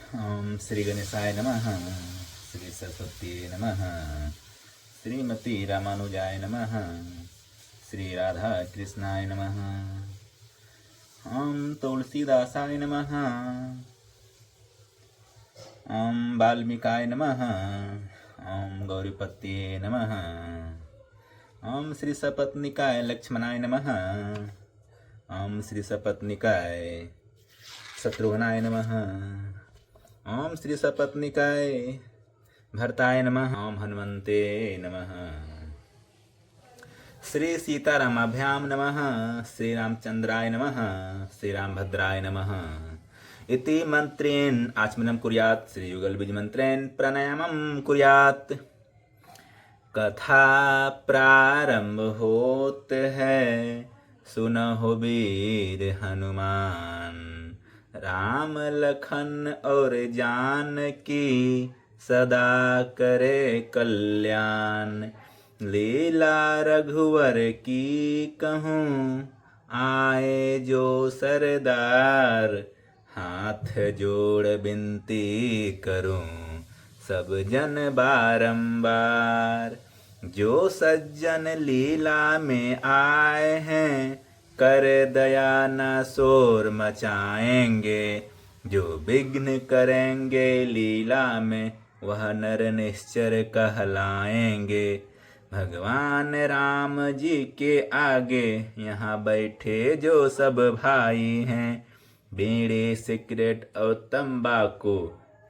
ओम श्री गणेशाय नमः। श्री सरस्वती नमः। श्रीमती रामानुजाय नमः। श्री राधा कृष्णाय नमः। ओम तुलसीदासाय नमः। ओम वाल्मीकाय नमः। ओम गौरीपत्ये नमः। ओम श्री सपत्निकाय लक्ष्मणाय नमः। ओम श्री सपत्निकाय शत्रुघ्नाय नमः। ओम श्री सपत्निकाय भरताय नमः। ओम हनुमन्ते नमः। श्री सीतारामाभ्यां नमः। श्री रामचंद्राय नमः। श्री रामभद्राय नमः। इति मंत्रेण आचमनं कुर्यात्। श्री युगल बीज मंत्रेण प्राणायामं कुर्यात्। कथा प्रारंभ होत है, सुनहो वीर हनुमान। राम लखन और जानकी सदा करे कल्याण। लीला रघुवर की कहूँ, आए जो सरदार। हाथ जोड़ विनती करूँ, सब जन बारंबार। जो सज्जन लीला में आए हैं, कर दया न शोर मचाएंगे। जो विघ्न करेंगे लीला में, वह नर निश्चर कहलाएंगे। भगवान राम जी के आगे यहाँ बैठे जो सब भाई हैं। बीड़ी सिगरेट और तंबाकू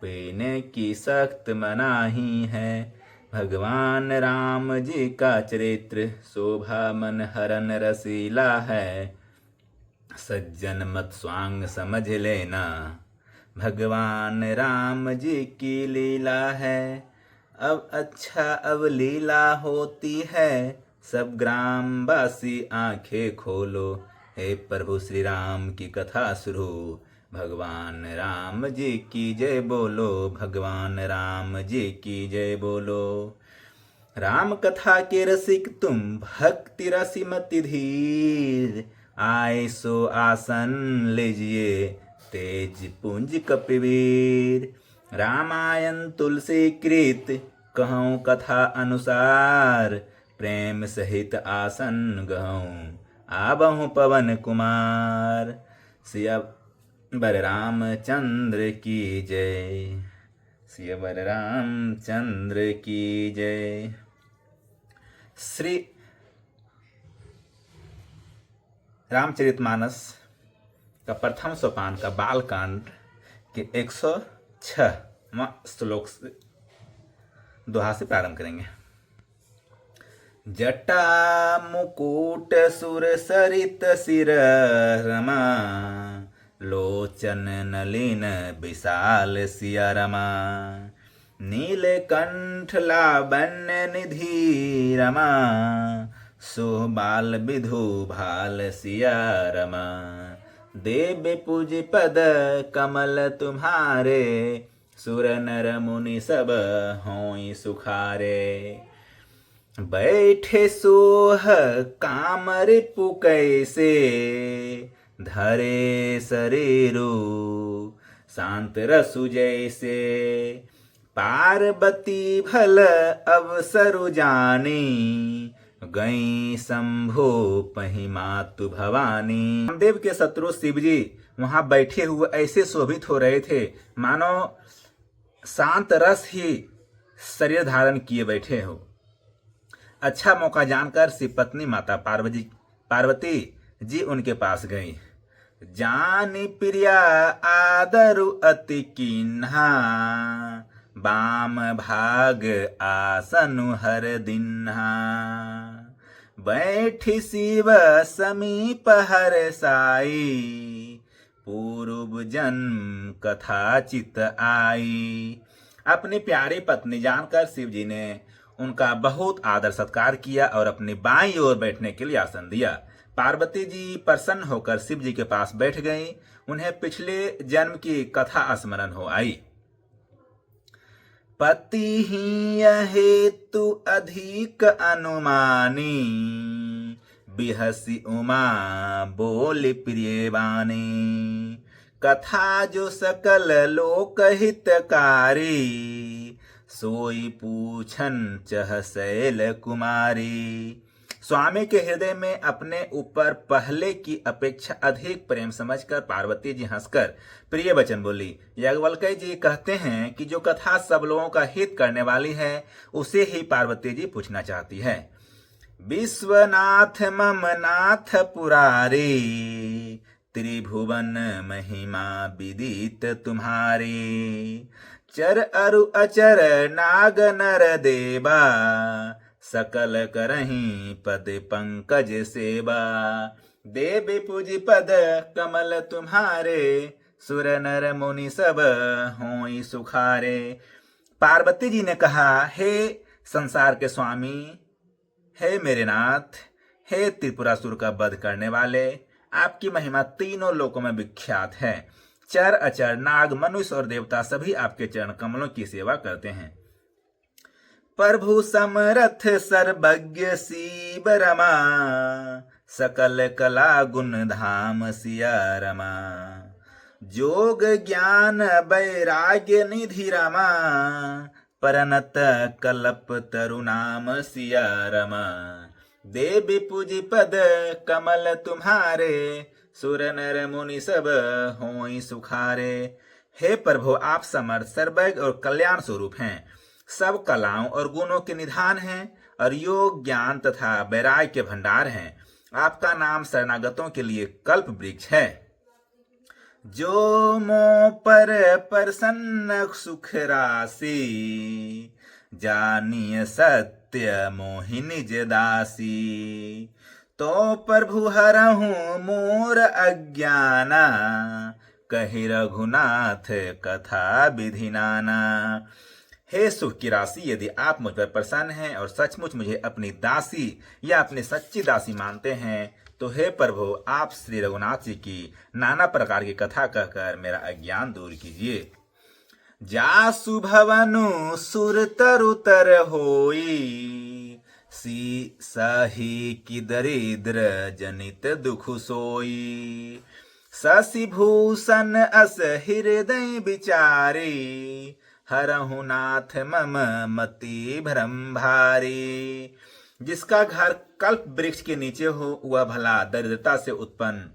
पीने की सख्त मनाही है। भगवान राम जी का चरित्र शोभा मन हरन रसीला है। सज्जन मत स्वांग समझ लेना, भगवान राम जी की लीला है। अब अच्छा अब लीला होती है, सब ग्रामवासी आंखें खोलो। हे प्रभु श्री राम की कथा शुरू, भगवान राम जी की जय बोलो। भगवान राम जी की जय बोलो। राम कथा के रसिक तुम, भक्ति रसी मति धीर। आए सो आसन लीजिए, तेज पुंज कपिवीर। रामायण तुलसी कृत, कहूँ कथा अनुसार। प्रेम सहित आसन गहूँ, आबहु पवन कुमार। सिया बलराम चंद्र की जय। सिया बलराम चंद्र की जय। श्री रामचरितमानस का प्रथम सोपान का बालकांड के 106वां श्लोक से दोहा से प्रारंभ करेंगे। जटा मुकुट सुर सरित सिर रमा, लोचन नलिन विशाल सिया रमा। नीलकंठ लावण्य निधि रमा, सोबाल विधु भाल सिया रमा। देव पूज पद कमल तुम्हारे, सुर नर मुनि सब होई सुखारे। बैठे सोह कामर पुकैसे, धरे शरीरु शांत रसु जैसे। पार्वती भल अवसरु जानी, गई शंभु पही मातु भवानी। रामदेव के शत्रु शिवजी वहां बैठे हुए ऐसे शोभित हो रहे थे, मानो शांत रस ही शरीर धारण किए बैठे हो। अच्छा मौका जानकर शिव पत्नी माता पार्वती जी उनके पास गई। जानी प्रिया आदरु अति कीन्हा, बाम भाग आसनु हर दिन्हा। बैठी शिव समीप हर साई, पूर्व जन्म कथा चित आई। अपनी प्यारी पत्नी जानकर शिव जी ने उनका बहुत आदर सत्कार किया और अपनी बाईं ओर बैठने के लिए आसन दिया। पार्वती जी प्रसन्न होकर शिव जी के पास बैठ गईं। उन्हें पिछले जन्म की कथा स्मरण हो आई। पति ही हेतु अधिक अनुमानी, बिहसी उमा बोली प्रिय वाणी। कथा जो सकल लोक हितकारी, सोई पूछन चह शैल कुमारी। स्वामी के हृदय में अपने ऊपर पहले की अपेक्षा अधिक प्रेम समझकर पार्वती जी हंसकर प्रिय वचन बोली। याज्ञवल्क्य जी कहते हैं कि जो कथा सब लोगों का हित करने वाली है उसे ही पार्वती जी पूछना चाहती है। विश्वनाथ मम नाथ पुरारी, त्रिभुवन महिमा विदित तुम्हारी। चर अरु अचर नाग नर देवा, सकल करहीं पद पंकज सेवा। देव पूज पद कमल तुम्हारे, सुर नर मुनि सब होई सुखारे। पार्वती जी ने कहा, हे संसार के स्वामी, हे मेरे नाथ, हे त्रिपुरासुर का वध करने वाले, आपकी महिमा तीनों लोकों में विख्यात है। चर अचर नाग मनुष्य और देवता सभी आपके चरण कमलों की सेवा करते हैं। प्रभु समरथ सर्वज्ञ शिव रमा, सकल कला गुण धाम सिया रमा। जोग ज्ञान वैराग्य निधि रमा, परनत कल्प तरुनाम सिया रमा। देवी पूजी पद कमल तुम्हारे, सुर नर मुनि सब होई सुखारे। हे प्रभु, आप समर्थ सर्वज्ञ और कल्याण स्वरूप हैं, सब कलाओं और गुणों के निधान हैं और योग ज्ञान तथा वैराग्य के भंडार हैं। आपका नाम शरणागतों के लिए कल्प वृक्ष है। जो मों पर प्रसन्न सुख राशि, जानिय सत्य मोहि निज दासी। तो प्रभु हरहूँ मोर अज्ञाना, कहि रघुनाथ कथा विधि नाना। हे सुख की राशि, यदि आप मुझ पर प्रसन्न हैं और सचमुच मुझे अपनी दासी या अपनी सच्ची दासी मानते हैं तो हे प्रभु, आप श्री रघुनाथ जी की नाना प्रकार की कथा कहकर मेरा अज्ञान दूर कीजिए। जासु भवनु सुर तरुतर होई, सी सही की दरिद्र जनित दुख सोई। शशि भूषण अस हृदय विचारी, हरहु नाथ मम मति भ्रम भारी। जिसका घर कल्प वृक्ष के नीचे हो वह भला दरिद्रता से उत्पन्न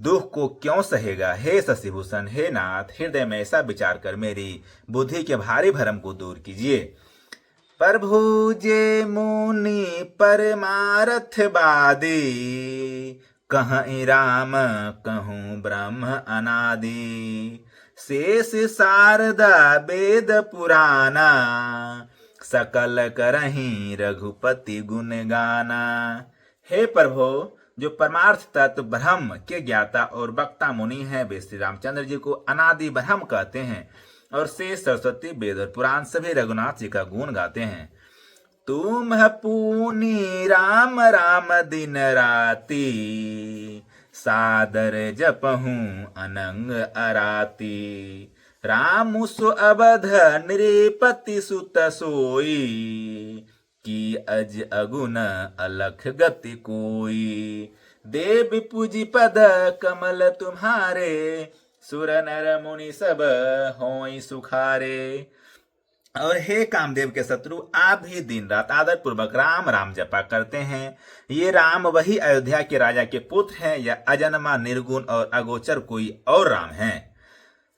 दुख को क्यों सहेगा। हे शशिभूषण, हे नाथ, हृदय में ऐसा विचार कर मेरी बुद्धि के भारी भरम को दूर कीजिए। प्रभु जे मुनि परमारथ बादी, कहं राम कहूँ ब्रह्म अनादि। शेष शारदा वेद पुराना, सकल करहीं रघुपति गुण गाना। हे प्रभु, जो परमार्थ तत्व ब्रह्म के ज्ञाता और वक्ता मुनि हैं, वे श्री रामचंद्र जी को अनादि ब्रह्म कहते हैं और शेष सरस्वती वेद और पुराण सभी रघुनाथ जी का गुण गाते हैं। तुम पूनी राम राम दिन राती, सादर जपहूँ अनंग अराती। राम सु अवध नृपति सुत सोई, की अज अगुन अलख गति कोई। देव पूजी पद कमल तुम्हारे, सुर नर मुनि सब होई सुखारे। और हे कामदेव के शत्रु, आप भी दिन रात आदर पूर्वक राम राम जपा करते हैं। ये राम वही अयोध्या के राजा के पुत्र हैं या अजन्मा निर्गुण और अगोचर कोई और राम हैं।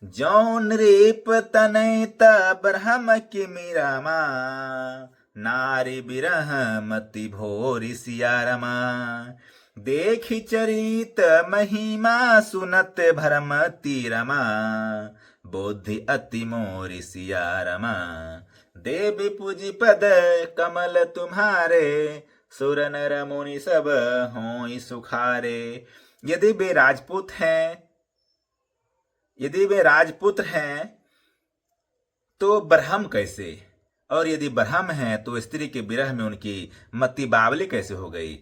जौन रेप तनयत ब्रह्म की मीरामा, नारी बिरह मति भोरी सिया रमा। देखि चरित महिमा सुनत भरमति रमा, बुद्धि अति मोरी सिया रमा। देवी पूजी पद कमल तुम्हारे, सुर नर मुनि सब होई सुखारे। यदि वे राजपुत्र हैं तो ब्रह्म कैसे, और यदि ब्रह्म हैं तो स्त्री के विरह में उनकी मति बावली कैसे हो गई।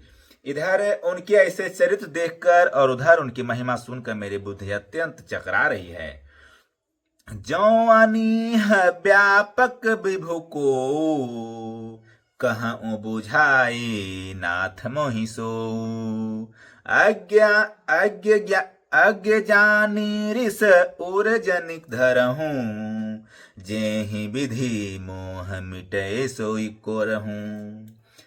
इधर उनके ऐसे चरित्र देखकर और उधर उनकी महिमा सुनकर मेरी बुद्धि अत्यंत चकरा रही है। जौनी व्यापक विभु को, कहूँ बुझाई नाथ मोहि सो। अज्ञ जानी रिस उर जनिक धरहूं, जेहि विधि मोह मिटे सोई को रहूं।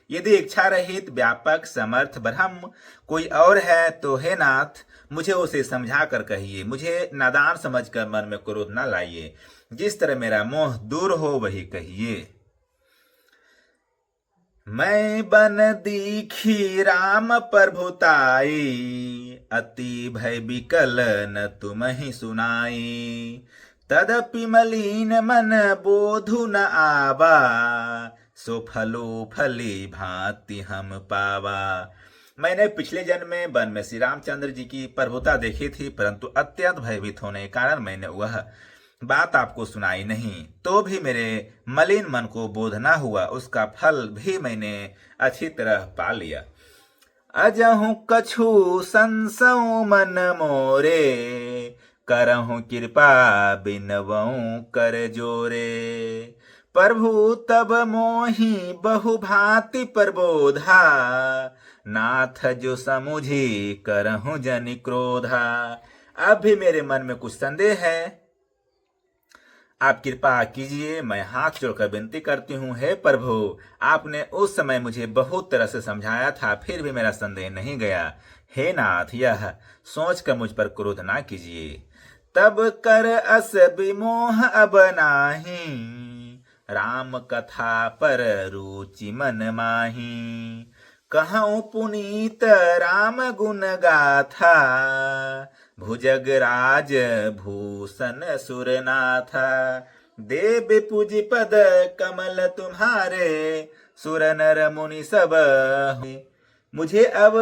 यदि इच्छा रहित व्यापक समर्थ ब्रह्म कोई और है तो हे नाथ मुझे उसे समझा कर कहिए, मुझे नादान समझकर मन में क्रोध न लाइए, जिस तरह मेरा मोह दूर हो वही कहिए। मैं बन दीखी राम प्रभुताई, अति भय विकल न तुम ही सुनाई। तदपि मलिन मन बोधु न आवा, सो फलो फली भांति हम पावा। मैंने पिछले जन्म में वन में श्री रामचंद्र जी की प्रभुता देखी थी, परंतु अत्यंत भयभीत होने के कारण मैंने वह बात आपको सुनाई नहीं, तो भी मेरे मलिन मन को बोध न हुआ, उसका फल भी मैंने अच्छी तरह पा लिया। अजहु कछु संसौ मन मोरे, करहु कृपा बिनवऊ कर जोरे। प्रभु तब मोहि बहु भांति प्रबोधा, नाथ जो समुझी करहु जनि क्रोधा। अब भी मेरे मन में कुछ संदेह है, आप कृपा कीजिए, मैं हाथ जोड़कर विनती करती हूँ। हे प्रभु, आपने उस समय मुझे बहुत तरह से समझाया था, फिर भी मेरा संदेह नहीं गया। हे नाथ, यह सोचकर मुझ पर क्रोध ना कीजिए। तब कर अस विमोह अब नाही, राम कथा पर रुचि मन माही। कहूँ पुनीत राम गुण गाथा, भुजग राज भूषण सुरनाथा। देव पूज पद कमल तुम्हारे, सुर नर मुनि सब। मुझे अब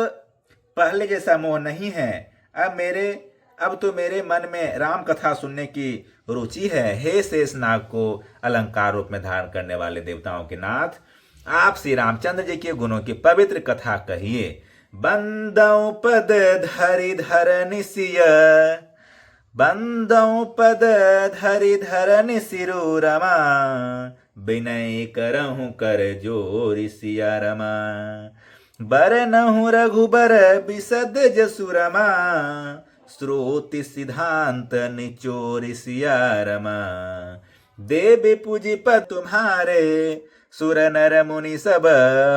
पहले जैसा मोह नहीं है, अब तो मेरे मन में राम कथा सुनने की रुचि है। हे शेषनाग को अलंकार रूप में धारण करने वाले देवताओं के नाथ, आप श्री रामचंद्र जी के गुणों की पवित्र कथा कहिए। बंदौ पद धरि धरनि सिय, बंदौ पद धरि धरनि सिरु रमा। विनय करहु कर जोरि सिया रमा, बरनहु रघुबर बिसद जसु रमा। श्रोति सिद्धांत निचोरि सिया रमा, देव पूजि पद तुम्हारे। सुर नर मुनि सब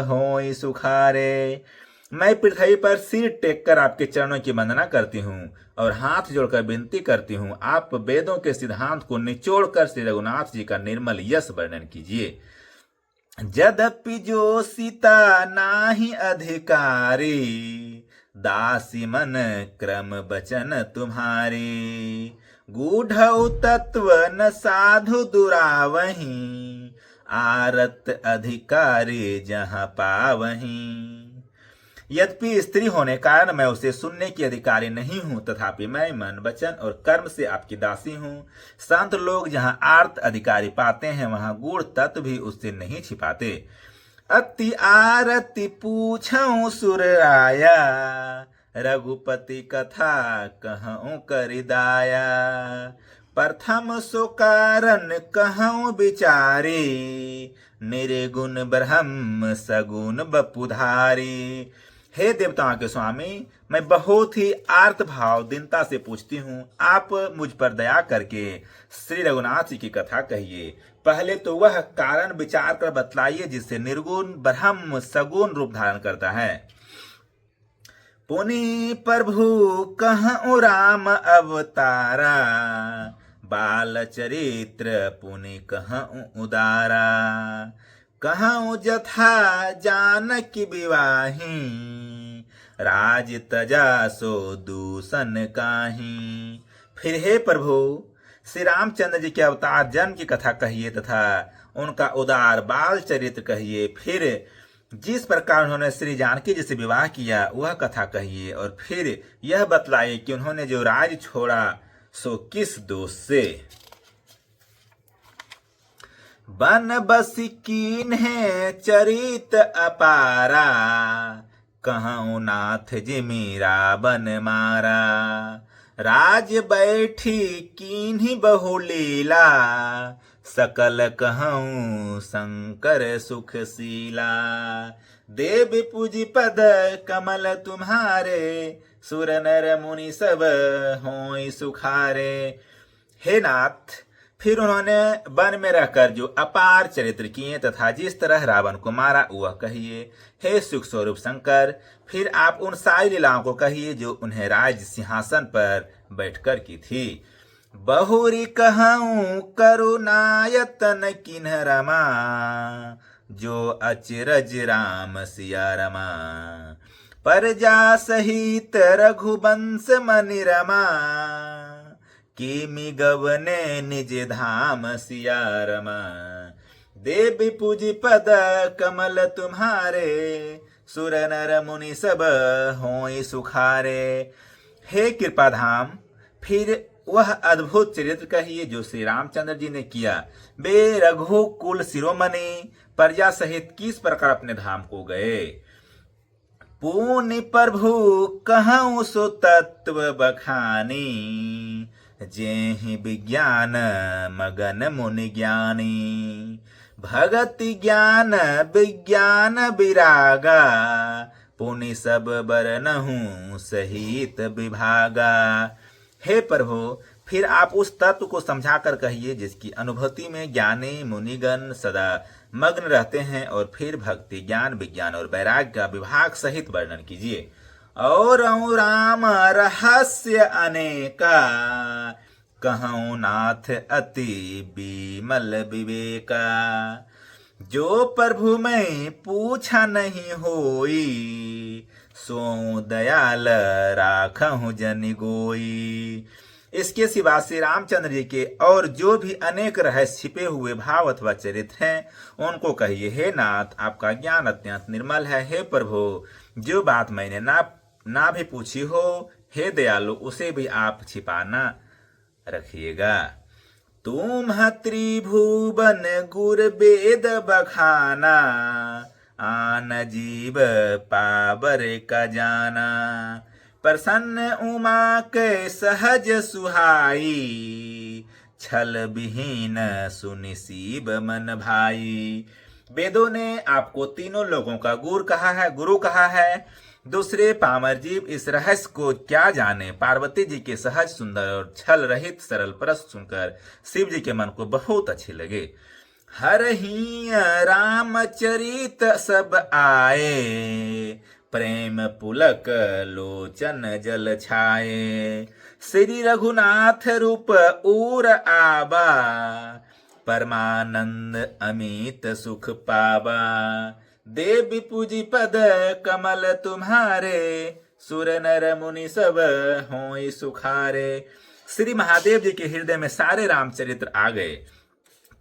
होई सुखारे। मैं पृथ्वी पर सिर टेक कर आपके चरणों की वंदना करती हूँ और हाथ जोड़कर विनती करती हूँ, आप वेदों के सिद्धांत को निचोड़कर श्री रघुनाथ जी का निर्मल यश वर्णन कीजिए। यद्यपि जो सीता नाही अधिकारी, दासी मन क्रम बचन तुम्हारी। गूढ़ौ तत्व न साधु दुरावहीं, आरत अधिकारी जहाँ पावहीं। यद्यपि स्त्री होने कारण मैं उसे सुनने की अधिकारी नहीं हूँ, तथापि मैं मन वचन और कर्म से आपकी दासी हूँ। संत लोग जहाँ आर्त अधिकारी पाते हैं, वहाँ गूढ़ तत्व भी उससे नहीं छिपाते। अति आरती पूछऊं सुरराया, रघुपति कथा कहूं करिदाया। प्रथम सो कारण कहूं विचारी, निर्गुण ब्रह्म सगुण बपुधारी। हे देवताओं के स्वामी, मैं बहुत ही आर्त भाव दीनता से पूछती हूँ, आप मुझ पर दया करके श्री रघुनाथ जी की कथा कहिए। पहले तो वह कारण विचार कर बतलाइए जिससे निर्गुण ब्रह्म सगुण रूप धारण करता है। पुनि प्रभु कहूँ राम अवतारा, बाल चरित्र पुनि कहूँ उदारा। कहूँ जथा जानकी विवाही, राज तजा सो दूषण काहीं। फिर हे प्रभु, श्री रामचंद्र जी के अवतार जन्म की कथा कहिए तथा उनका उदार बाल चरित्र कहिए। फिर जिस प्रकार उन्होंने श्री जानकी जी से विवाह किया वह कथा कहिए, और फिर यह बतलाइए कि उन्होंने जो राज छोड़ा सो किस दोष से। बन बसी कीन्हे चरित अपारा, कहूँ नाथ जी मीरा बन मारा। राज बैठी कीन्ही बहु लीला, सकल कहूँ शंकर सुखशीला। देव पूजी पद कमल तुम्हारे, सुर नर मुनि सब होय सुखारे। हे नाथ, फिर उन्होंने वन में रहकर जो अपार चरित्र किए तथा जिस तरह रावण को मारा वह कहिए। हे सुख स्वरूप शंकर, फिर आप उन सारी लीलाओं को कहिए जो उन्हें राज सिंहासन पर बैठकर की थी। बहुरी कहूँ करुणायतन किन्ह रमा, जो अचरज राम सिया रमा। परजा सहित रघुवंश मनि रमा, किमि गवने निज धाम सिया रमा। देवी पूजी पद कमल तुम्हारे, सुर नर मुनि सब होय सुखारे। हे कृपाधाम, फिर वह अद्भुत चरित्र कहिए जो श्री रामचंद्र जी ने किया। वे रघुकुल शिरोमणि प्रजा सहित किस प्रकार अपने धाम को गए। पुनि प्रभु कहूँ सो तत्व बखानी, जेहि विज्ञान मगन मुनि ज्ञानी। भगति ज्ञान विज्ञान विरागा, पुनि सब बरनहु सहित विभागा। हे प्रभु, फिर आप उस तत्व को समझाकर कहिए जिसकी अनुभूति में ज्ञानी मुनिगण सदा मग्न रहते हैं, और फिर भक्ति ज्ञान विज्ञान और वैराग्य का विभाग सहित वर्णन कीजिए। और राम रहस्य अनेका, कहूँ नाथ अति विमल विवेका। जो प्रभु में पूछा नहीं होई, सो दयाल राखहु जनि गोई। इसके सिवा श्री रामचंद्र जी के और जो भी अनेक रहस्य छिपे हुए भाव अथवा चरित्र हैं उनको कहिए। हे नाथ, आपका ज्ञान अत्यंत निर्मल है। हे प्रभु, जो बात मैंने ना भी पूछी हो, हे दयालु, उसे भी आप छिपाना रखिएगा। तुम त्रिभुवन गुर वेद बखाना, आन जीव पावर का जाना। प्रसन्न उमा के सहज सुहाई, छल विहीन सुनि सीब मन भाई। वेदों ने आपको तीनों लोगों का गुरु कहा है। दूसरे पामर जीव इस रहस्य को क्या जाने। पार्वती जी के सहज सुंदर और छल रहित सरल प्रश्न सुनकर शिव जी के मन को बहुत अच्छे लगे। हर ही रामचरित सब आए, प्रेम पुलक लोचन जल छाए। श्री रघुनाथ रूप उर आबा, परमानंद अमित सुख पावा। देवी पूजी पद कमल तुम्हारे, सुर नर मुनि सब होय सुखारे। श्री महादेव जी के हृदय में सारे रामचरित्र आ गए।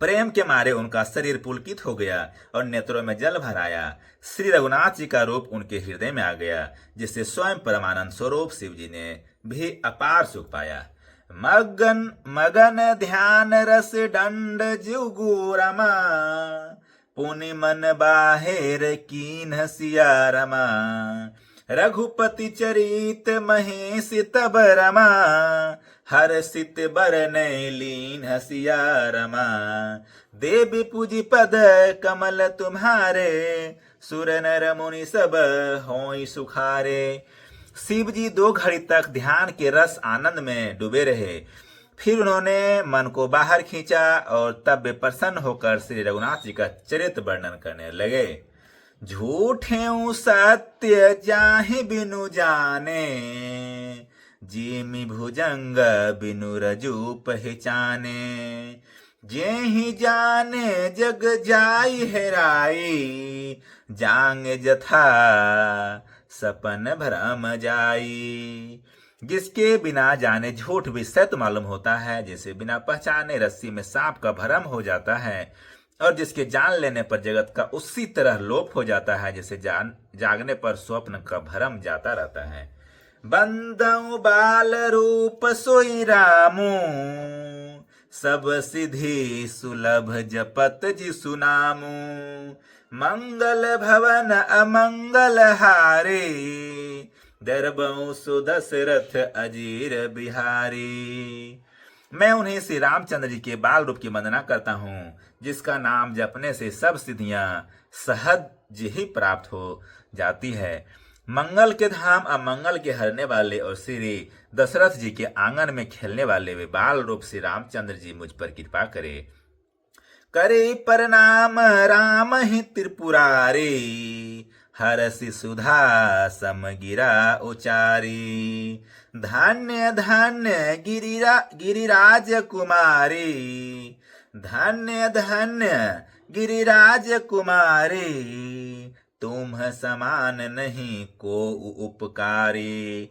प्रेम के मारे उनका शरीर पुलकित हो गया और नेत्रों में जल भर आया। श्री रघुनाथ जी का रूप उनके हृदय में आ गया, जिससे स्वयं परमानंद स्वरूप शिव जी ने भी अपार सुख पाया। मगन मगन ध्यान रस दंड जुगु रमा, पुनि मन बाहेर कीन्ह सिया रमा। रघुपति चरित महेश तब रमा, हर सित बरनै लीन हसिया रमा। देवी पूजी पद कमल तुम्हारे, सुर नर मुनि सब होय सुखारे। शिव जी 2 घड़ी तक ध्यान के रस आनंद में डूबे रहे। फिर उन्होंने मन को बाहर खींचा और तब वे प्रसन्न होकर श्री रघुनाथ जी का चरित्र वर्णन करने लगे। झूठे सत्य जाहि बिनु जाने, जिमि भुजंग बिनु रजू पहचाने। जेहि जाने जग जाई हेराई, जांग जथा सपन भ्रम जाई। जिसके बिना जाने झूठ भी सत्य मालूम होता है, जैसे बिना पहचाने रस्सी में सांप का भ्रम हो जाता है, और जिसके जान लेने पर जगत का उसी तरह लोप हो जाता है, जैसे जागने पर स्वप्न का भ्रम जाता रहता है। बंदौ बाल रूप सोई रामू, सब सिद्धि सुलभ जपत जिसु नामू। मंगल भवन अमंगल हारे, दरबऊ सुदशरथ अजीर बिहारी। मैं उन्हें श्री रामचंद्र जी के बाल रूप की वंदना करता हूँ, जिसका नाम जपने से सब सिद्धियां सहज ही प्राप्त हो जाती है। मंगल के धाम अमंगल के हरने वाले और श्री दशरथ जी के आंगन में खेलने वाले वे बाल रूप श्री रामचंद्र जी मुझ पर कृपा करे। करे प्रणाम राम ही त्रिपुरारी, हरसि सुधा समगिरा उचारी। धन्य धन्य गिरिराज कुमारी, धन्य धन्य गिरिराज कुमारी। तुम समान नहीं को उपकारी।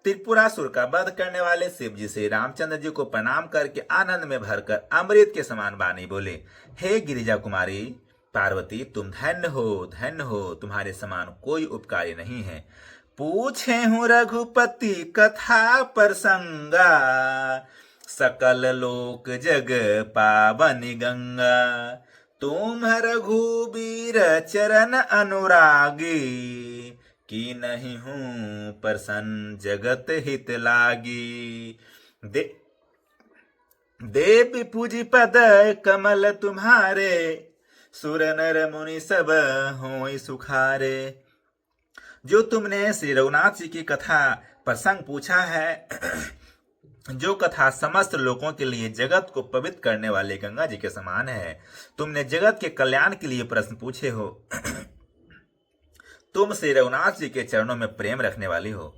त्रिपुरासुर का वध करने वाले शिव जी से रामचंद्र जी को प्रणाम करके आनंद में भरकर अमृत के समान वाणी बोले, हे गिरिजा कुमारी पार्वती, तुम धन्य हो, तुम्हारे समान कोई उपकारी नहीं है। पूछे हूँ रघुपति कथा प्रसंगा, सकल लोक जग पावन गंगा। तुम रघुबीर चरण अनुरागी, की नहीं हूँ प्रसन्न जगत हित लागी। देव पूजी पद कमल तुम्हारे, सुर नर मुनि सब होई सुखारे। जो तुमने श्री रघुनाथ जी की कथा प्रसंग पूछा है, जो कथा समस्त लोगों के लिए जगत को पवित्र करने वाले गंगा जी के समान है, तुमने जगत के कल्याण के लिए प्रश्न पूछे हो। तुम श्री रघुनाथ जी के चरणों में प्रेम रखने वाली हो।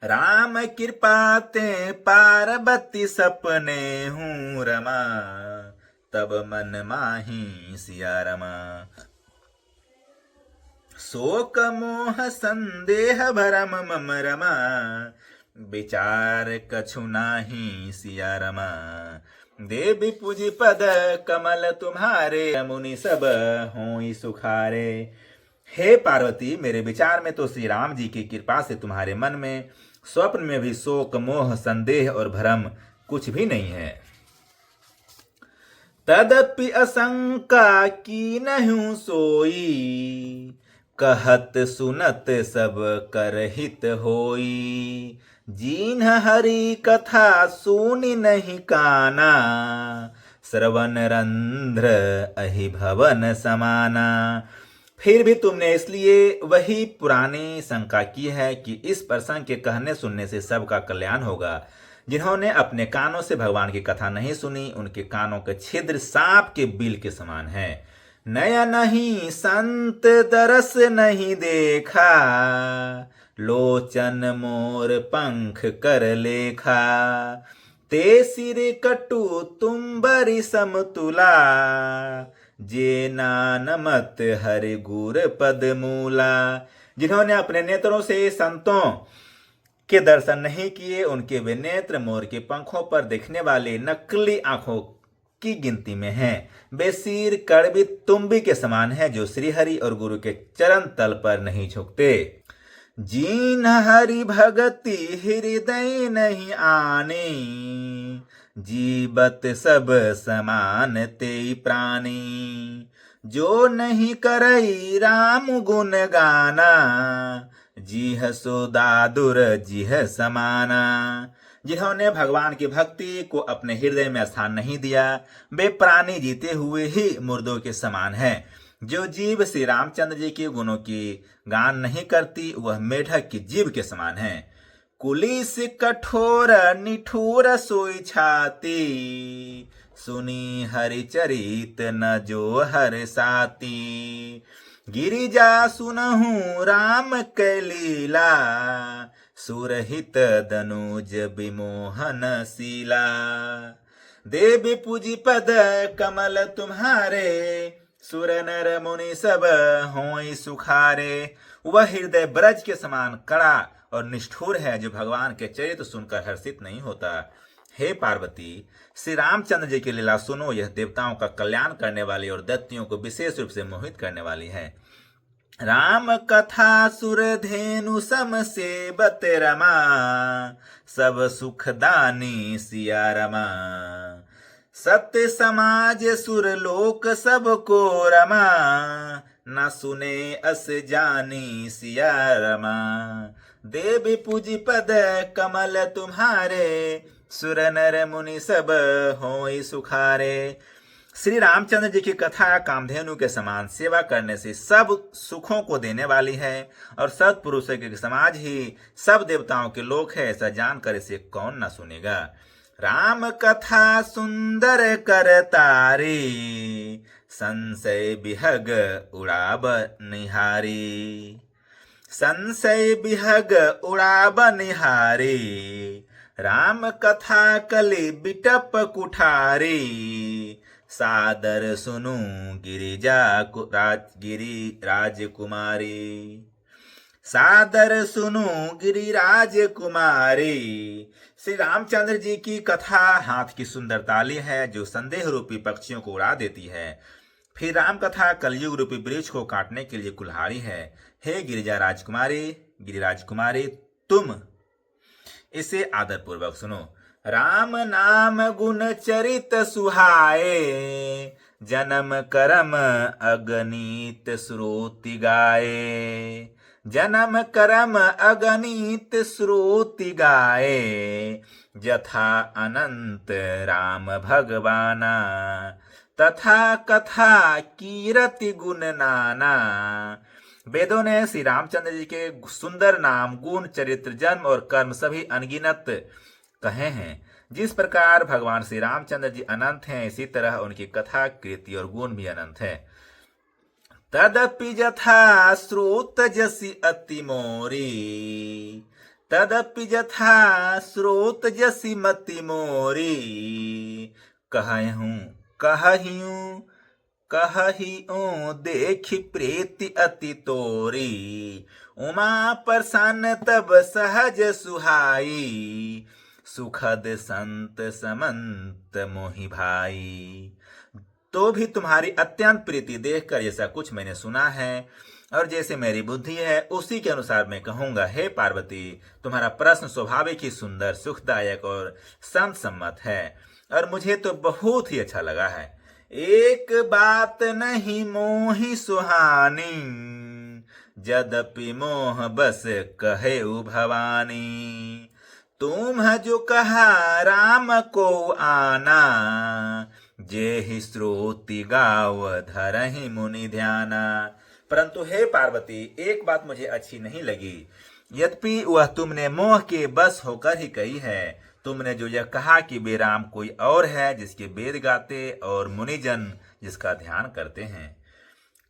राम कृपा ते पार्वती सपने हूँ रमा, तब मन माही सिया रमा। शोक मोह संदेह भरम मम रमा, विचार कछु नाही सिया रमा। देवी पूजी पद कमल तुम्हारे, मुनि सब होई सुखारे। हे पार्वती, मेरे विचार में तो श्री राम जी की कृपा से तुम्हारे मन में स्वप्न में भी शोक मोह संदेह और भ्रम कुछ भी नहीं है। तदपि असंका की नहीं सोई, कहत सुनत सब करहित होई। जीन हरि कथा सुनि नहीं काना, श्रवण रंध्र अहि भवन समाना। फिर भी तुमने इसलिए वही पुरानी शंका की है कि इस प्रसंग के कहने सुनने से सबका कल्याण होगा। जिन्होंने अपने कानों से भगवान की कथा नहीं सुनी, उनके कानों के छिद्र सांप के बिल के समान है। नया नहीं संत दरस नहीं देखा, लोचन मोर पंख कर लेखा। ते सिर कटु तुम बरी समतुला, जे नानमत हरि गुर पद मूला। जिन्होंने अपने नेत्रों से संतों के दर्शन नहीं किए, उनके वे नेत्र मोर के पंखों पर दिखने वाले नकली आंखों की गिनती में हैं। वे सिर कड़वी तुम्बी के समान है, जो श्रीहरि और गुरु के चरण तल पर नहीं झुकते। जीन हरि भगति हृदय नहीं आने, जीवत सब समान ते प्राणी। जो नहीं करई राम गुण गाना, जिह सो दादुर जिह समाना। जिन्होंने भगवान की भक्ति को अपने हृदय में स्थान नहीं दिया, वे प्राणी जीते हुए ही मुर्दों के समान है। जो जीव श्री रामचंद्र जी के गुणों की गान नहीं करती, वह मेढक की जीव के समान है। कुलिस कठोर निठुर सोई छाती, सुनी हरि चरित न जो हर साती। गिरिजा सुनहु राम कै लीला, सुरहित दनुज विमोहन शीला। देवी पूजी पद कमल तुम्हारे, सुर नर मुनि सब होई सुखारे। वह हृदय ब्रज के समान कड़ा और निष्ठुर है, जो भगवान के चरित्र सुनकर हर्षित नहीं होता। हे पार्वती, श्री रामचंद्र जी की लीला सुनो। यह देवताओं का कल्याण करने वाली और दैत्यों को विशेष रूप से मोहित करने वाली है। राम कथा सुर धेनु सम सेवत रमा, सब सुखदानी सिया रमा। सत्य समाज सुर लोक सब को रमा, न सुने अस जानी सिया रमा। देवी पूजी पद कमल तुम्हारे, सुर नर मुनि सब होई सुखारे। श्री रामचंद्र जी की कथा कामधेनु के समान सेवा करने से सब सुखों को देने वाली है और सत्पुरुषों के समाज ही सब देवताओं के लोक है, ऐसा जानकर इसे कौन न सुनेगा। राम कथा सुंदर कर तारी, संशय बिहग उड़ाब निहारी। संशय बिहग उड़ाब निहारी, राम कथा कलि बिटप कुठारी। सादर सुनु गिरि राजकुमारी, सादर सुनु गिरिराज कुमारी। श्री रामचंद्र जी की कथा हाथ की सुंदर ताली है जो संदेह रूपी पक्षियों को उड़ा देती है। फिर राम कथा कलयुग रूपी वृक्ष को काटने के लिए कुल्हाड़ी है। हे गिरिजा राजकुमारी, गिरिराज कुमारी, तुम इसे आदर पूर्वक सुनो। राम नाम गुण चरित सुहाए, जन्म करम अगणित श्रुति गाए। जन्म करम अगणित श्रुति गाए, यथा अनंत राम भगवाना। तथा कथा कीरति गुण नाना। वेदों ने श्री रामचंद्र जी के सुंदर नाम, गुण, चरित्र, जन्म और कर्म सभी अनगिनत कहे हैं। जिस प्रकार भगवान श्री रामचंद्र जी अनंत हैं, इसी तरह उनकी कथा, कृति और गुण भी अनंत है। तदपि यथा श्रोत जसि अति मोरी, तदपि यथा श्रोत जसि मति मोरी। कहहियूं देखि प्रीति अति तोरी। उमा प्रसन्न तब सहज सुहाई, सुखद संत समंत मोहि भाई। तो भी तुम्हारी अत्यंत प्रीति देखकर जैसा कुछ मैंने सुना है और जैसे मेरी बुद्धि है उसी के अनुसार मैं कहूंगा। हे पार्वती, तुम्हारा प्रश्न स्वाभाविक ही सुंदर, सुखदायक और संत सम्मत है और मुझे तो बहुत ही अच्छा लगा है। एक बात नहीं मोहि सुहानी, यद्यपि मोह बस कहे भवानी। तुम जो कहा राम को आना, जेहि श्रुति गाव धरहि मुनि ध्याना। परंतु हे पार्वती, एक बात मुझे अच्छी नहीं लगी, यद्यपि वह तुमने मोह के बस होकर ही कही है। तुमने जो यह कहा कि वे राम कोई और है जिसके वेद गाते और मुनिजन जिसका ध्यान करते हैं।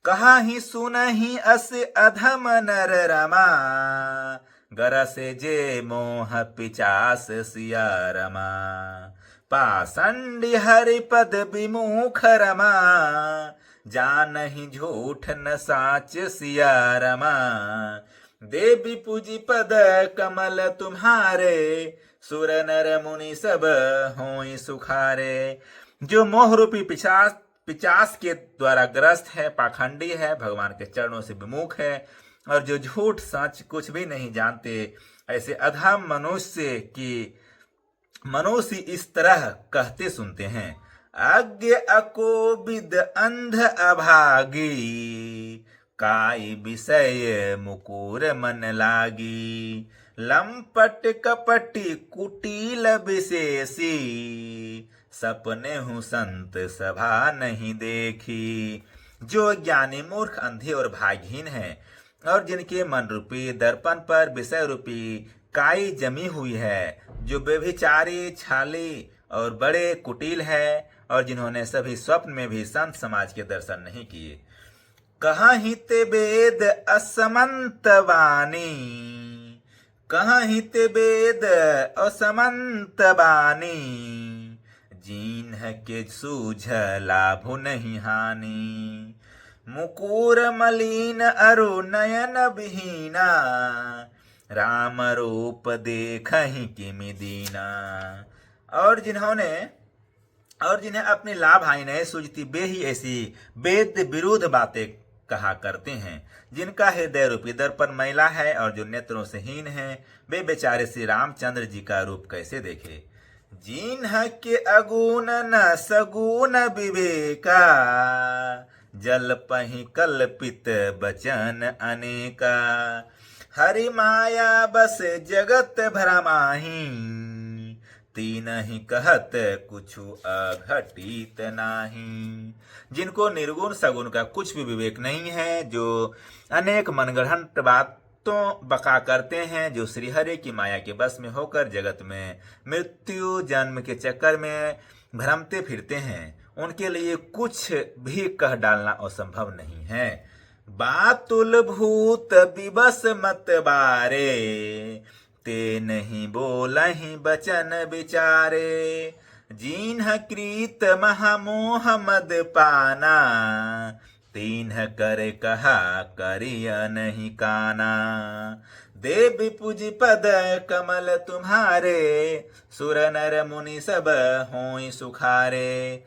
कहा ही सुनहि अस अधम नर रमा, गरसे जे मोह पिचास सिया रमा। पाषंडी हरिपद विमुख रमा, जानहि झूठ न साच सिया रमा। देवी पूजी पद कमल तुम्हारे, सुर नर मुनि सब होई सुखारे। जो मोह रूपी पिचास के द्वारा ग्रस्त है, पाखंडी है, भगवान के चरणों से विमुख है और जो झूठ सच कुछ भी नहीं जानते, ऐसे अधम मनुष्य इस तरह कहते सुनते हैं। अज्ञ अकोविद अंध अभागी, काई विषय मुकुर मन लागी। लंपट कपटी कुटिल विशेषी, सपने हूँ संत सभा नहीं देखी। जो ज्ञानी मूर्ख, अंधे और भागहीन हैं और जिनके मन रूपी दर्पण पर विषय रूपी काई जमी हुई है, जो व्यभिचारी, छाली और बड़े कुटिल है और जिन्होंने सभी स्वप्न में भी संत समाज के दर्शन नहीं किए। कहाँ ते वेद असमंत वाणी, कहाँ ते वेद असमंत वाणी। जीन्ह के सूझ लाभु नहीं हानि, मुकुर मलिन अरु नयन विहीना। राम रूप देखहि किमि दीना। और जिन्हें अपनी लाभ हानि नहीं सूझती, वे ही ऐसी वेद विरुद्ध बातें कहा करते हैं। जिनका हृदय रूपी दर्पण मैला है और जो नेत्रों से हीन है, वे बेचारे श्री रामचंद्र जी का रूप कैसे देखे। जिन्ह के अगुण न सगुण विवेका, जल पहि कल्पित बचन अनेका। हरि माया बस जगत भ्रमाही, तीन ही कहत कुछु अघटित नाही। जिनको निर्गुण सगुण का कुछ भी विवेक नहीं है, जो अनेक मनगढ़ंत बातों बका करते हैं, जो श्रीहरि की माया के बस में होकर जगत में मृत्यु जन्म के चक्कर में भ्रमते फिरते हैं, उनके लिए कुछ भी कह डालना असंभव नहीं है। बातुल भूत विबस मत बारे, ते नहीं बोलहि बचन विचारे। जीन्ह कृत महामोह मद पाना, तीन्ह कर कहा करिय नहीं काना। देव पूज पद कमल तुम्हारे, सुर नर मुनि सब होई सुखारे।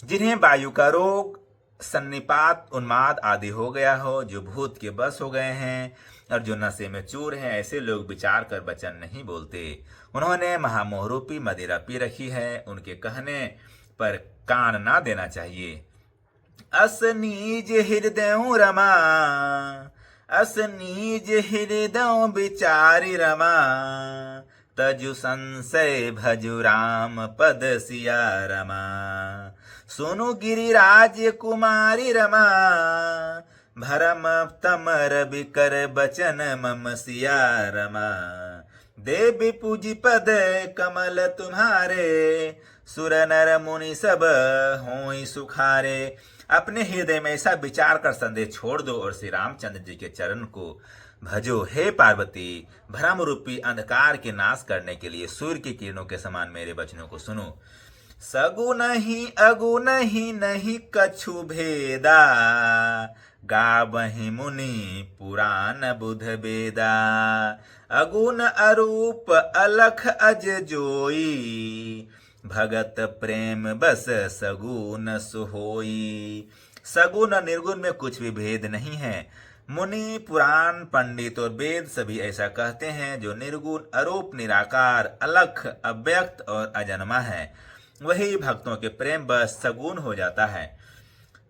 जिन्हें वायु का रोग, सन्निपात, उन्माद आदि हो गया हो, जो भूत के बस हो गए हैं और जो नशे में चूर हैं, ऐसे लोग विचार कर वचन नहीं बोलते। उन्होंने महामोहरूपी मदिरा पी रखी है, उनके कहने पर कान ना देना चाहिए। अस नीज हृदय रमा, अस नीज हृदय विचारि रमा। तजु संशय भजु राम पद सिया रमा। सुनु गिरिराज कुमारी रमा, भरम तमर बिकर बचन मम सिया रमा। देवी पूजी पद कमल तुम्हारे, सुर नर मुनि सब होई सुखारे। अपने हृदय में ऐसा विचार कर संदेह छोड़ दो और श्री रामचंद्र जी के चरण को भजो। हे पार्वती, भ्रम रूपी अंधकार के नाश करने के लिए सूर्य की किरणों के समान मेरे वचनों को सुनो। सगुन ही अगुन ही नहीं कछु भेदा, गावहि मुनि पुराण बुध बेदा। अगुन अरूप अलख अज जोई, भगत प्रेम बस सगुन सुहोई। सगुन और निर्गुण में कुछ भी भेद नहीं है। मुनि, पुराण, पंडित और वेद सभी ऐसा कहते हैं। जो निर्गुण, अरूप, निराकार, अलख, अव्यक्त और अजन्मा है, वही भक्तों के प्रेम बस सगुन हो जाता है।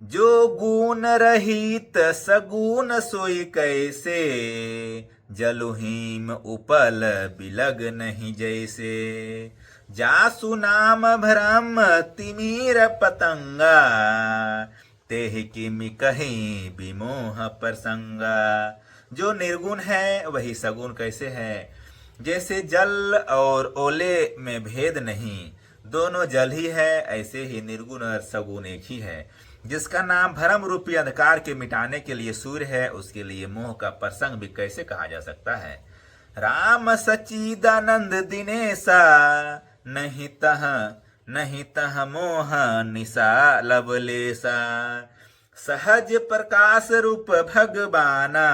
जो गुण रहित सगुन सोई कैसे, जलुहीम उपल बिलग नहीं जैसे। जासु नाम भ्रम तिमिर पतंगा, तेहि किमि कहीं विमोह प्रसंगा। जो निर्गुण है वही सगुण कैसे है। जैसे जल और ओले में भेद नहीं, दोनों जल ही है, ऐसे ही निर्गुण और सगुण एक ही है। जिसका नाम भ्रम रूपी अंधकार के मिटाने के लिए सूर्य है, उसके लिए मोह का प्रसंग भी कैसे कहा जा सकता है। राम सच्चिदानंद दिनेशा, नहीं तह मोह निशा लवलेशा। सहज प्रकाश रूप भगवाना,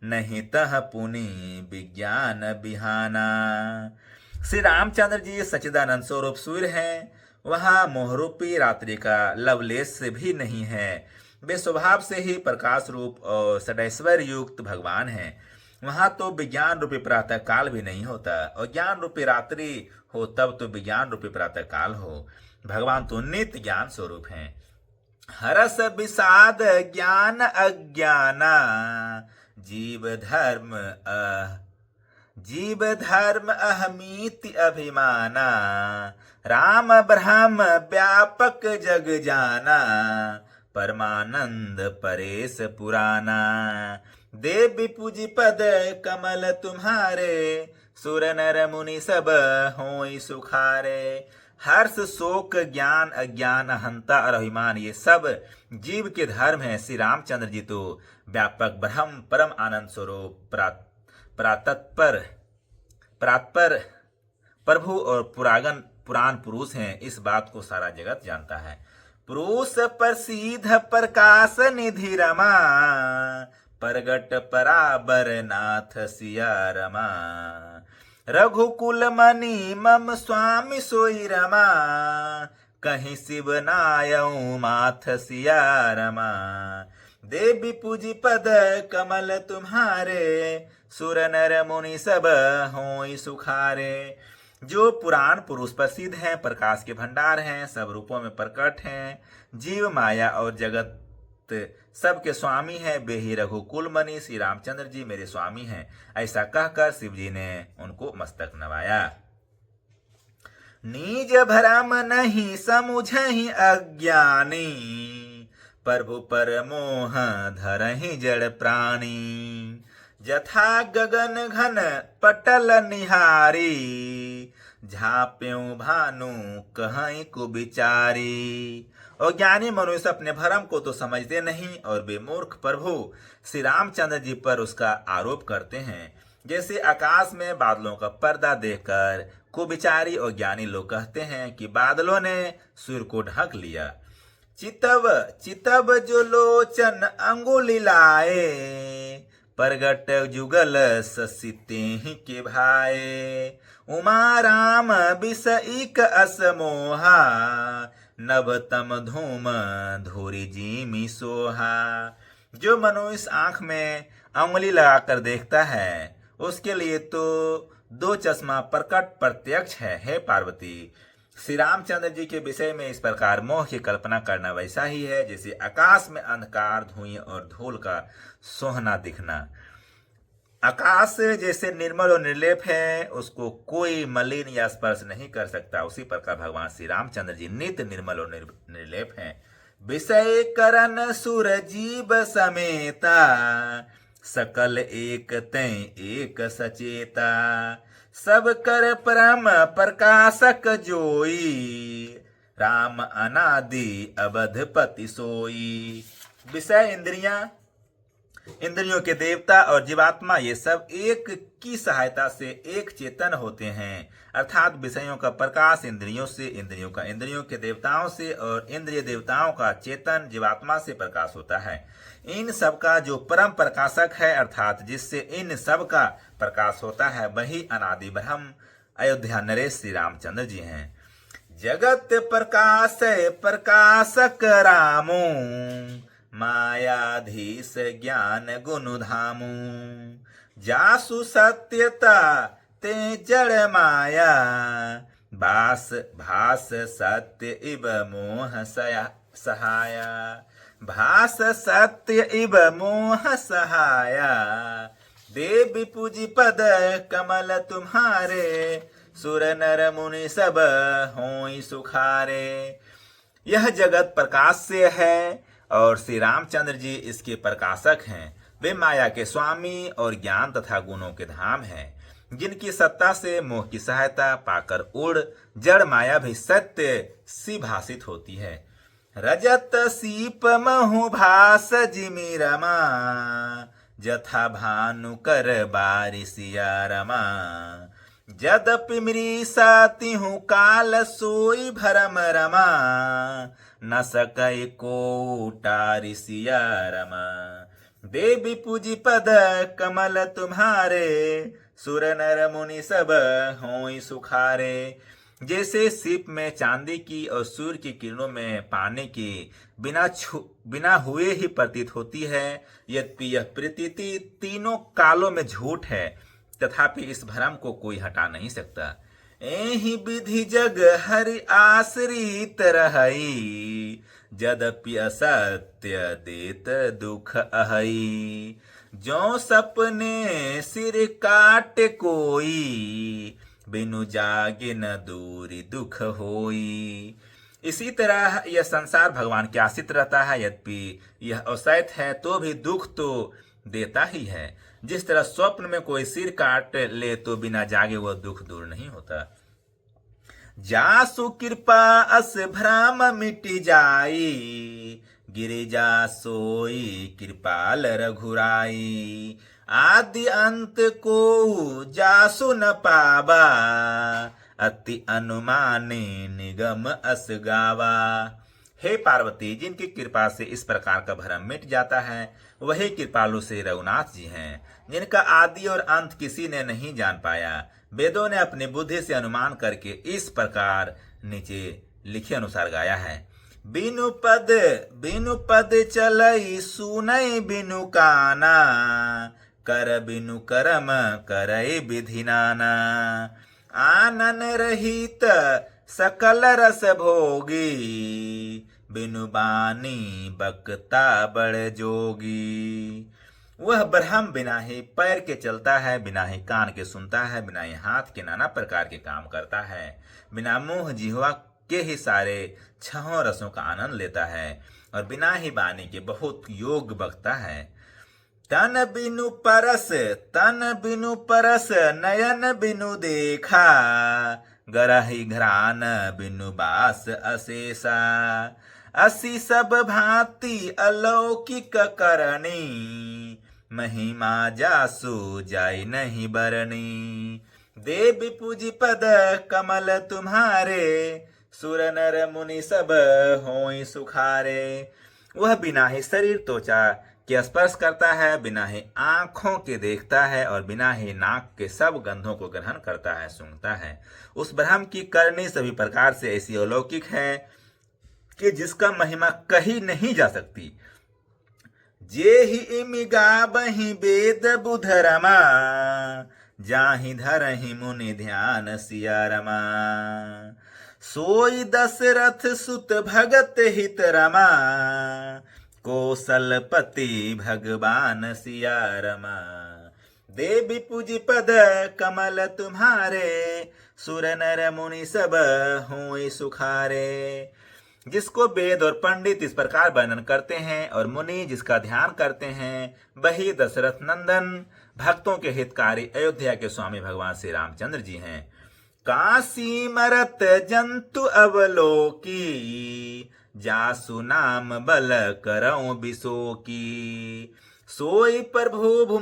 नहीं तह पुनि विज्ञान बिहाना। श्री रामचंद्र जी सच्चिदानंद स्वरूप सूर्य हैं। वहाँ मोहरूपी रात्रि का लवलेश से भी नहीं है। वे स्वभाव से ही प्रकाश रूप और षडैश्वर्य युक्त भगवान हैं। वहाँ तो विज्ञान रूपी प्रातः काल भी नहीं होता, और ज्ञान रूपी रात्रि हो तब तो विज्ञान रूपी प्रातः काल हो। भगवान तो नित्य ज्ञान स्वरूप हैं। हरस विषाद ज्ञान अज्ञाना, जीव धर्म अहमीति अभिमाना। राम ब्रह्म व्यापक जग जाना, परमानंद परेश पुराना। देवी पूजी पद कमल तुम्हारे, सुर नर मुनि सब होई सुखारे। हर्ष, शोक, ज्ञान, अज्ञान, अहंता और अभिमान ये सब जीव के धर्म हैं। श्री रामचंद्र जी तो व्यापक ब्रह्म, परम आनंद स्वरूप, परात्पर प्रभु और पुराण पुरुष हैं। इस बात को सारा जगत जानता है। पुरुष प्रसिद्ध प्रकाश निधि रमा, प्रगट पराबर नाथ सिया रमा। रघुकुल मणि मम स्वामी सोई रमा, कहीं शिव नायऊ माथ सिया रमा। देवी पूजी पद कमल तुम्हारे, सुर नर मुनि सब होई सुखारे। जो पुराण पुरुष प्रसिद्ध हैं, प्रकाश के भंडार हैं, सब रूपों में प्रकट हैं, जीव माया और जगत सबके स्वामी हैं, वे ही रघुकुल मणि श्री रामचंद्र जी मेरे स्वामी हैं। ऐसा कहकर शिव जी ने उनको मस्तक नवाया। निज भरम नहीं समुझहि अज्ञानी, प्रभु पर मोह धरहि जड़ प्राणी। जथा गगन घन पटल निहारी, झाप्यों भानु कहीं को बिचारी। और ज्ञानी मनुष्य अपने भरम को तो समझते नहीं और वे मूर्ख प्रभु श्री रामचंद्र जी पर उसका आरोप करते हैं। जैसे आकाश में बादलों का पर्दा देखकर कुविचारी और ज्ञानी लोग कहते हैं कि बादलों ने सूर्य को ढक लिया। चितव चितव जो लोचन अंगुली लाए, प्रगट जुगल ससिते ही के भाए। उमा राम बिसईक असमोहा, नभतम धूम धूरी जीमी सोहा। जो मनुष्य आंख में उंगली लगाकर देखता है उसके लिए तो दो चश्मा प्रकट प्रत्यक्ष है। हे पार्वती, श्री रामचंद्र जी के विषय में इस प्रकार मोह की कल्पना करना वैसा ही है जैसे आकाश में अंधकार, धुएं और धूल का सोहना दिखना। आकाश जैसे निर्मल और निर्लेप है, उसको कोई मलिन या स्पर्श नहीं कर सकता, उसी प्रकार भगवान श्री रामचंद्र जी नित्य निर्मल और निर्लेप हैं। विषय करन सुर जीव समेता, सकल एक तय एक सचेता। सब कर परम प्रकाशक जोई, राम अनादि अवधपति सोई। विषय इंद्रियों के देवता और जीवात्मा ये सब एक की सहायता से एक चेतन होते हैं। अर्थात विषयों का प्रकाश इंद्रियों से, इंद्रियों का इंद्रियों के देवताओं से और इंद्रिय देवताओं का चेतन जीवात्मा से प्रकाश होता है। इन सब का जो परम प्रकाशक है अर्थात जिससे इन सब का प्रकाश होता है वही अनादि ब्रह्म अयोध्या नरेश श्री रामचंद्र जी हैं। जगत प्रकाश प्रकाशक रामो, मायाधीश ज्ञान गुण धामू। जासु सत्यता ते जड़ माया, भास भास सत्य इव मोह सहाया। भास सत्य इव मोह सहाया, देवी पूजी पद कमल तुम्हारे। सुर नर मुनि सब होई सुखारे। यह जगत प्रकाश से है और श्री रामचंद्र जी इसके प्रकाशक हैं। वे माया के स्वामी और ज्ञान तथा गुणों के धाम हैं, जिनकी सत्ता से मोह की सहायता पाकर उड़ जड़ माया भी सत्य सी भाषित होती है। रजत सीप महु भास जिमि रमा, जथा भानु कर बारिसिया रमा। जदपि मृषा तिहु काल सोई भरम रमा, न सकई को टारिसिया रमा। देवी पूजी पद कमल तुम्हारे, सुर नर मुनि सब होई सुखारे। जैसे सीप में चांदी की और सूर्य की किरणों में पानी की बिना हुए ही प्रतीत होती है, यद्यपि यह प्रतीति तीनों कालों में झूठ है, तथापि इस भ्रम को कोई हटा नहीं सकता। एहि विधि जग हरि आश्रित रहई, जदपि असत्य देत दुख अहई। जो सपने सिर काट कोई, बिनु जागे न दूरी दुख होई। इसी तरह यह संसार भगवान के आश्रित रहता है, यद्यपि यह असैत है तो भी दुख तो देता ही है। जिस तरह स्वप्न में कोई सिर काट ले तो बिना जागे वह दुख दूर नहीं होता। जासु कृपा अस भ्रम मिटि जाई, गिरिजा सोई कृपाल रघुराई। आदि अंत को जासु न पावा, अति अनुमाने निगम अस गावा। हे पार्वती, जिनकी कृपा से इस प्रकार का भ्रम मिट जाता है वही कृपालु श्री रघुनाथ जी हैं, जिनका आदि और अंत किसी ने नहीं जान पाया। वेदों ने अपनी बुद्धि से अनुमान करके इस प्रकार नीचे लिखे अनुसार गाया है। बिनु पद चलई सुनई बिनु काना, कर बिनु करम करई विधि नाना। आनन रहित सकल रस भोगी, बिनु बानी बकता बड़ जोगी। वह ब्रह्म बिना ही पैर के चलता है, बिना ही कान के सुनता है, बिना ही हाथ के नाना प्रकार के काम करता है, बिना मुंह जिह्वा के ही सारे छहों रसों का आनंद लेता है, और बिना ही वाणी के बहुत योग बकता है। तन बिनु परस नयन बिनु देखा, गरहि घरान बिनु बास अशेषा, असी सब भांति अलौकिक करनी, महिमा जासु जाय नहीं बरनी। देवी पूजी पद कमल तुम्हारे, सुर नर मुनि सब होई सुखारे। वह बिना ही शरीर त्वचा के स्पर्श करता है, बिना ही आंखों के देखता है, और बिना ही नाक के सब गंधों को ग्रहण करता है, सूंघता है। उस ब्रह्म की करनी सभी प्रकार से ऐसी अलौकिक है कि जिसका महिमा कही नहीं जा सकती। जे ही इमि गाबहि वेद बुध रमा, जाहि धरहि मुनि ध्यान सिया रमा। सोई दशरथ सुत भगत हित रमा, कौशलपति भगवान सिया रमा। देवी पूजी पद कमल तुम्हारे, सुर नर मुनि सब होई सुखारे। जिसको वेद और पंडित इस प्रकार वर्णन करते हैं और मुनि जिसका ध्यान करते हैं, वही दशरथ नंदन भक्तों के हितकारी अयोध्या के स्वामी भगवान श्री रामचंद्र जी हैं। काशी मरत जंतु अवलोकी, जासु नाम बल करऊं बिसोकी। सोई प्रभु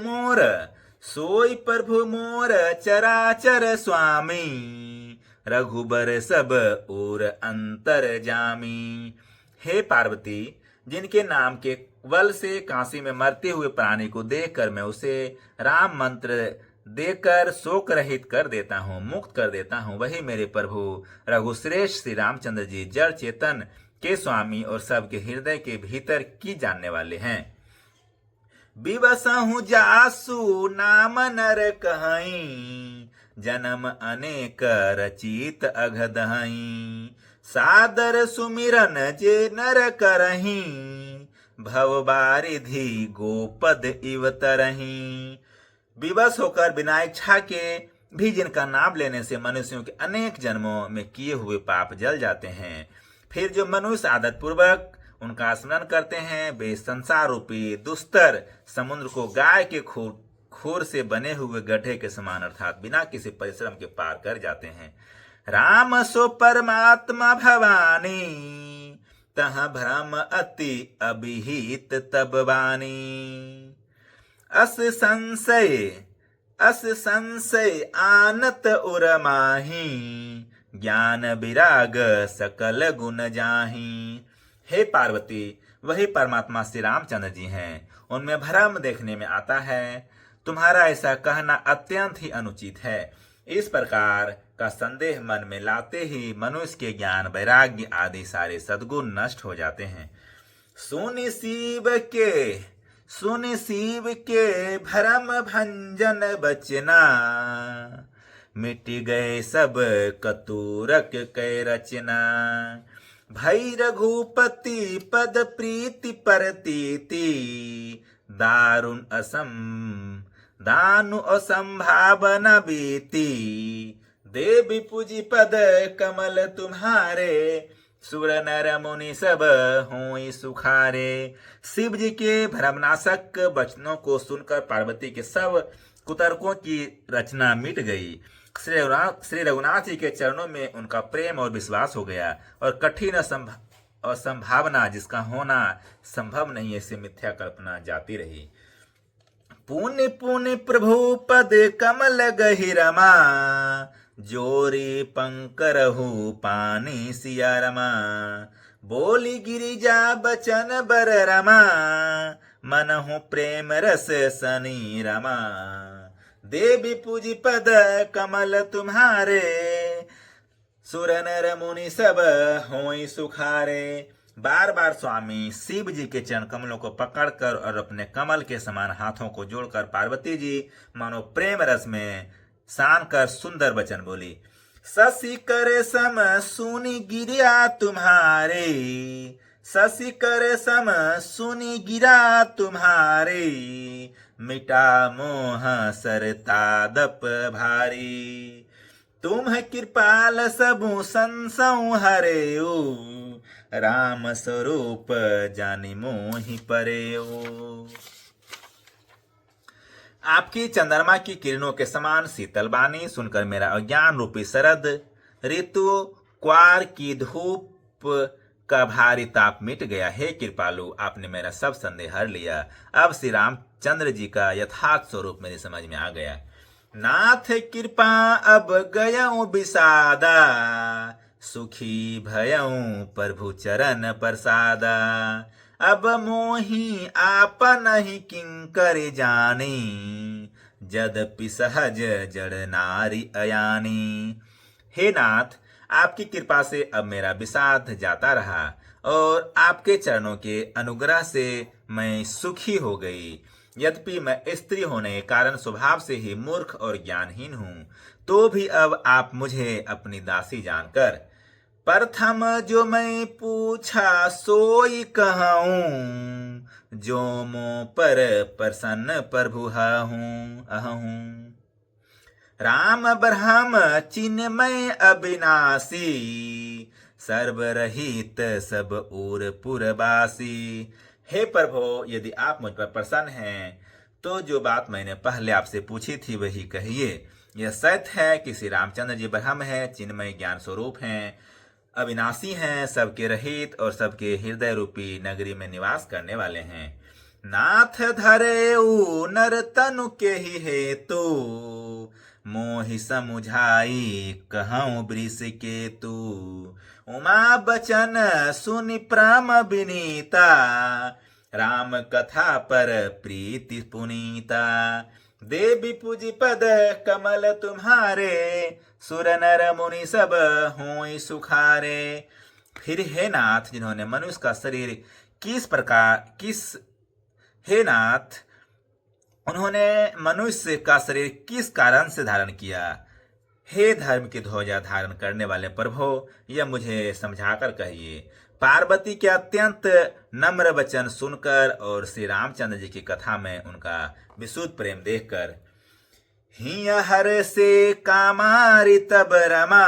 मोर चराचर स्वामी, रघुबर सब और अंतर जामी। हे पार्वती, जिनके नाम के बल से काशी में मरते हुए प्राणी को देखकर मैं उसे राम मंत्र देकर शोक रहित कर देता हूँ, मुक्त कर देता हूँ, वही मेरे प्रभु रघुश्रेष्ठ श्री रामचंद्र जी जड़ चेतन के स्वामी और सबके हृदय के भीतर की जानने वाले हैं। बिबसहु जासु नाम नर कहई, जन्म अनेक रचित अघदहई। सादर सुमिरन जे नर करही, भव बारिधि गोपद इव तरही। विवश होकर बिना इच्छा के भी जिनका नाम लेने से मनुष्यों के अनेक जन्मों में किए हुए पाप जल जाते हैं, फिर जो मनुष्य आदत पूर्वक उनका स्मरण करते हैं, वे संसार रूपी दुस्तर समुद्र को गाय के खोर से बने हुए गड्ढे के समान अर्थात बिना किसी परिश्रम के पार कर जाते हैं। राम सो परमात्मा भवानी, तह भ्रम अति अभिहित तब वाणी। अस संशय आनत उरमाही, ज्ञान विराग सकल गुण जाही। हे पार्वती, वही परमात्मा श्री रामचंद्र जी हैं, उनमें भ्रम देखने में आता है। तुम्हारा ऐसा कहना अत्यंत ही अनुचित है। इस प्रकार का संदेह मन में लाते ही मनुष्य के ज्ञान वैराग्य आदि सारे सद्गुण नष्ट हो जाते हैं। सुनि शिव के भरम भंजन बचना, मिट गए सब कतूरक कै रचना। भई रघुपति पद प्रीति परतीति, दानु असंभावना बीती। देवी पूजी पद कमल तुम्हारे, सुर नर मुनि सब होई सुखारे। शिव जी के भ्रमनाशक वचनों को सुनकर पार्वती के सब कुतर्कों की रचना मिट गई। श्री रघुनाथ जी के चरणों में उनका प्रेम और विश्वास हो गया, और कठिन असंभावना जिसका होना संभव नहीं ऐसी मिथ्या कल्पना जाती रही। पुण्य पुण्य प्रभु पद कमल गहि रमा, जोरी पंकरहु पानी सिया रमा। बोली गिरिजा बचन बर रमा, मनहु प्रेम रस सनी रमा। देवी पूजी पद कमल तुम्हारे, सुर नर मुनि सब होई सुखारे। बार बार स्वामी शिव जी के चरण कमलों को पकड़कर और अपने कमल के समान हाथों को जोड़कर पार्वती जी मानो प्रेम रस में सान कर सुंदर वचन बोली। शशि कर सम सुनि गिरिया तुम्हारे, शशि कर सम सुनि गिरा तुम्हारे, मिटा मोह सरतादप भारी। तुम कृपाल सबु संसौ हरेऊ, राम स्वरूप जानि मोहि परेऊ। आपकी चंद्रमा की किरणों के समान शीतल वाणी सुनकर मेरा अज्ञान रूपी शरद ऋतु क्वार की धूप का भारी ताप मिट गया। हे कृपालु, आपने मेरा सब संदेह हर लिया। अब श्री रामचंद्र जी का यथार्थ स्वरूप मेरी समझ में आ गया। नाथ कृपा अब गयऊ विषादा, सुखी भयऊ प्रभु चरण प्रसादा। अब मोहि आपन ही किंकर जानी, यद्यपि सहज जड़ नारी अयानी। हे नाथ, आपकी कृपा से अब मेरा विषाद जाता रहा और आपके चरणों के अनुग्रह से मैं सुखी हो गई। यद्यपि मैं स्त्री होने के कारण स्वभाव से ही मूर्ख और ज्ञानहीन हूँ, तो भी अब आप मुझे अपनी दासी जानकर प्रथम जो मैं पूछा सोई कहूँ, जो मो पर प्रसन्न प्रभु अहूँ। राम ब्रह्म चिन्मय अविनाशी, सर्वरहित सब ओर पुरवासी। हे प्रभु, यदि आप मुझ पर प्रसन्न हैं तो जो बात मैंने पहले आपसे पूछी थी वही कहिए। यह सत्य है कि श्री रामचंद्र जी ब्रह्म है, चिन्मय ज्ञान स्वरूप हैं, अविनाशी हैं, सबके रहित और सबके हृदय रूपी नगरी में निवास करने वाले हैं। नाथ धरेऊ नर तनु के ही हेतु, मोहि समुझाई कहूँ वृष केतु। उमा बचन सुनि परम विनीता, राम कथा पर प्रीति पुनीता। देवी पूजी पद कमल तुम्हारे, सुर नर मुनि सब होई सुखारे। फिर हे नाथ, जिन्होंने मनुष्य का शरीर हे नाथ, उन्होंने मनुष्य का शरीर किस कारण से धारण किया। हे धर्म की ध्वजा धारण करने वाले प्रभु, यह मुझे समझाकर कहिए। पार्वती के अत्यंत नम्र वचन सुनकर और श्री रामचंद्र जी की कथा में उनका विशुद्ध प्रेम देखकर हिय हर से कामारि तब रमा,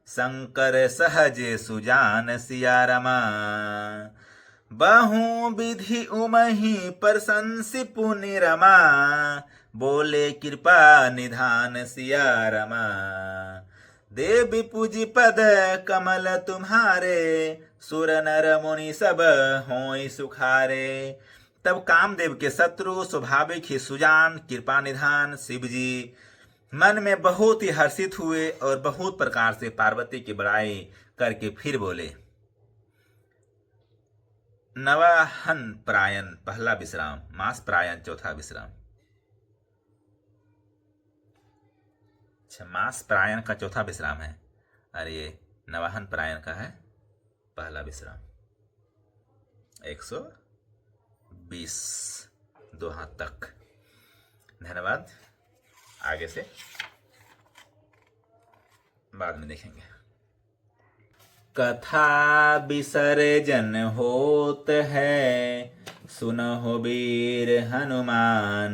शंकर सहज सुजान सिया रमा। बहु विधि उमहि प्रशंसि पुनि रमा, बोले कृपा निधान सिया रमा। देवी पूजी पद कमल तुम्हारे, सुर नर मुनि सब होई सुखारे। तब कामदेव के शत्रु स्वाभाविक ही सुजान कृपा निधान शिव जी मन में बहुत ही हर्षित हुए और बहुत प्रकार से पार्वती की बड़ाई करके फिर बोले। नवाहन प्रायन पहला विश्राम, मास प्रायन चौथा विश्राम। अच्छा, मास प्रायन का चौथा विश्राम है और ये नवाहन प्रायन का है पहला विश्राम। 120 दोहा तक। धन्यवाद। आगे से बाद में देखेंगे। कथा विसर्जन होत है, सुनहो वीर हनुमान।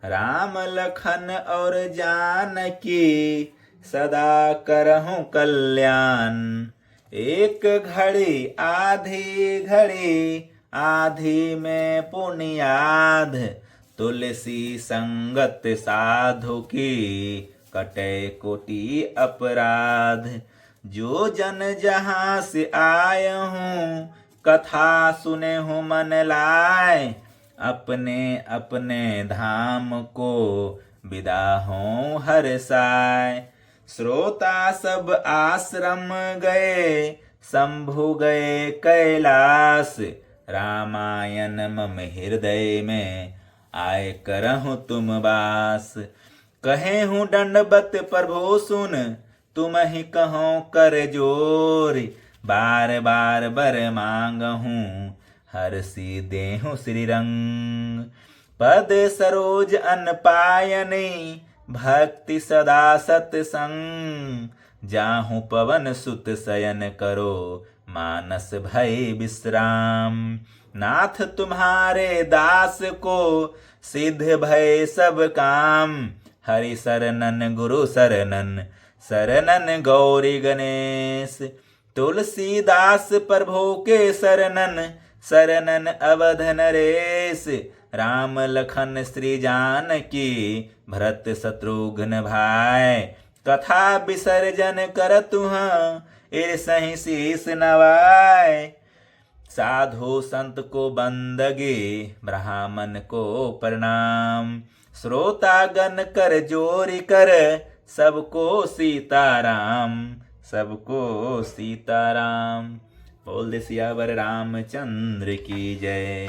राम लखन और जानकी, सदा करहु कल्याण। एक घड़ी आधी में पुनियाद, तुलसी संगत साधु की, कटे कोटि अपराध। जो जन जहाँ से आए हूँ, कथा सुने हूँ मन लाए। अपने अपने धाम को विदा हों हर साय। श्रोता सब आश्रम गए, शंभु गए कैलाश। रामायण मम हृदय में, आए करहु तुम वास। कहे हूँ दंडवत प्रभु सुन, तुम ही कहो कर जोर। बार बार बर मांगहूँ, हरषि देहु श्री रंग। पद सरोज अन पायनी, भक्ति सदा सत्संग। जाहु पवन सुत शयन करो मानस भय विश्राम। नाथ तुम्हारे दास को सिद्ध भय सब काम। हरि शरणन गुरु शरणन शरणन गौरी गणेश। तुलसीदास प्रभु के शरणन शरणन अवध नरेश। राम लखन श्री जानकी भरत शत्रुघ्न भाई। कथा विसर्जन कर तुह ईर्षहि शीस नवाय। साधु संत को बंदगी ब्राह्मण को प्रणाम। श्रोतागण कर जोरी कर सबको सीताराम सबको सीताराम। बोल दे सियावर रामचंद्र की जय।